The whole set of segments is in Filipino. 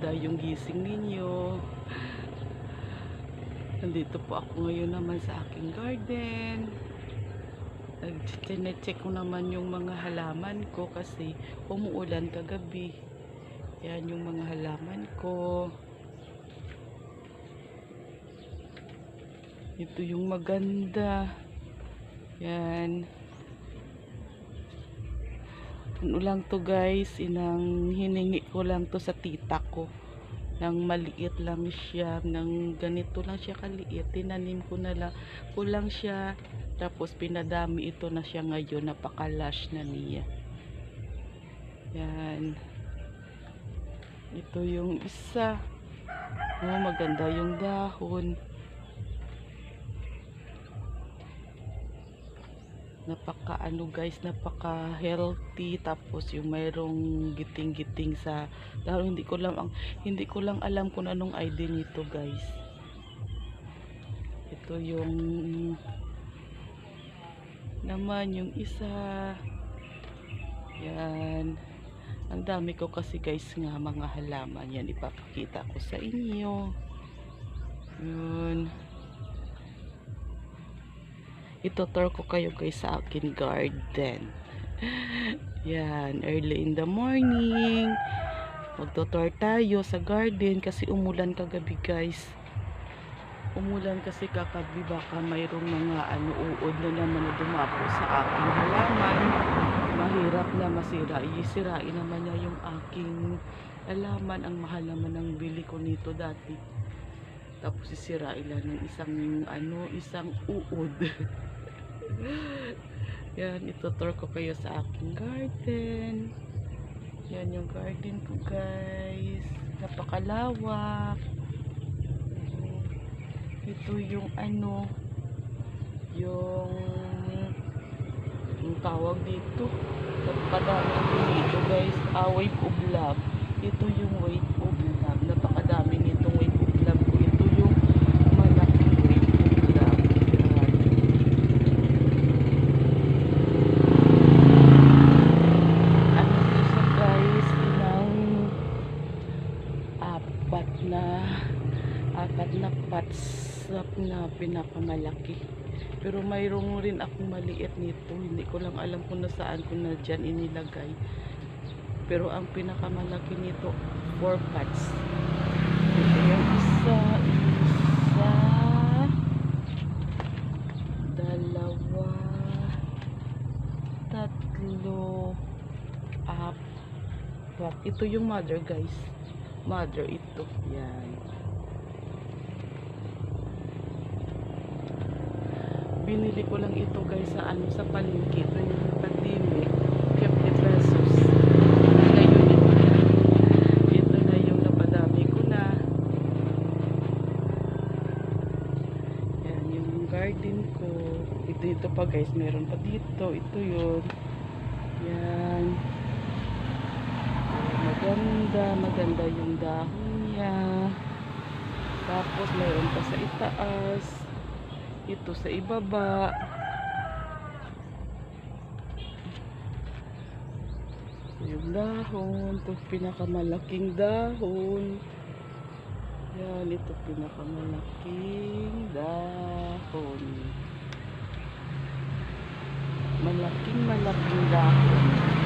maganda yung gising ninyo. Nandito po ako ngayon naman sa aking garden. Nag-check ko naman yung mga halaman ko kasi umuulan kagabi. Yan yung mga halaman ko. Ito yung maganda. Yan. Ano lang to guys, hiningi ko lang to sa tita ko. Nang maliit lang siya, nang ganito lang siya kaliit. Tinanim ko lang siya. Tapos pinadami ito na siya ngayon, napaka-lush na niya. Yan. Ito yung isa. Oh, maganda yung dahon. Napaka guys, napaka healthy. Tapos yung mayroong giting-giting sa dahon. Hindi ko lang alam kung anong ID nito guys. Ito yung naman yung isa. Yan. Ang dami ko kasi guys nga mga halaman. Yan, ipapakita ko sa inyo. Yun. Ito-tour ko kayo guys sa akin garden. Yan, early in the morning. Magto-tour tayo sa garden kasi umulan kagabi guys. Umulan kasi kagabi, baka mayroong mga uod na naman na dumapo sa aking halaman. Mahirap na masira. Isirain naman niya yung aking halaman. Ang mahal naman ng bili ko nito dati. Tapos isirain lang ng isang uod. Yan, ito-tour ko kayo sa aking garden. Yan yung garden ko guys. Napakalawak. Ito yung yung tawag dito. Napakadami dito guys. Wave of love. Ito yung wave of love. Napakadami nitong wave of love ko. Ito yung malaking wave of love. Isa guys, apat na pots na pinakamalaki. Pero mayroong rin akong maliit nito. Hindi ko lang alam kung nasaan ko na dyan inilagay. Pero ang pinakamalaki nito, 4 pots. Ito yung isa, dalawa, tatlo, apat. Ito yung mother guys. Mother ito. Yan. Binili ko lang ito guys sa palengke. Ito yung patimi, 50 pesos. Ito na yung napadami ko na. Yan yung garden ko. Ito pa guys, meron pa dito. Ito yun. Yan. Maganda yung dahon niya. Tapos meron pa sa itaas. Ito sa ibaba. Yung dahon. Ito pinakamalaking dahon. Yan, ito pinakamalaking dahon. Malaking dahon.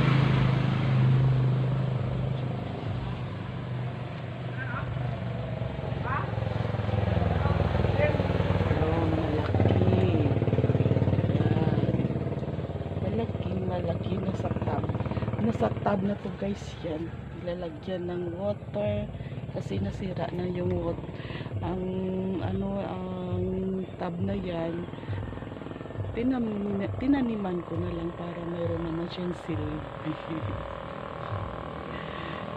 Malaki nasa tub na to guys. Yan, ilalagyan ng water kasi nasira na yung water. Ang tub na yan, tinaniman ko na lang para mayroon naman siyang silbi.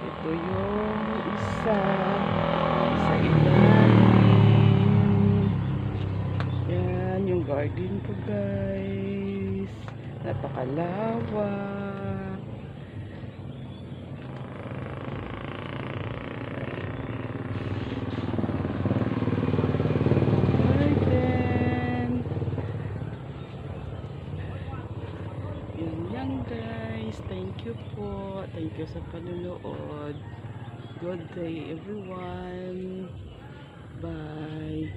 Ito yung isa ilalim. Yan yung garden ko guys. Napakalawak. Yun lang guys. Thank you po. Thank you sa panunood. Good day everyone. Bye.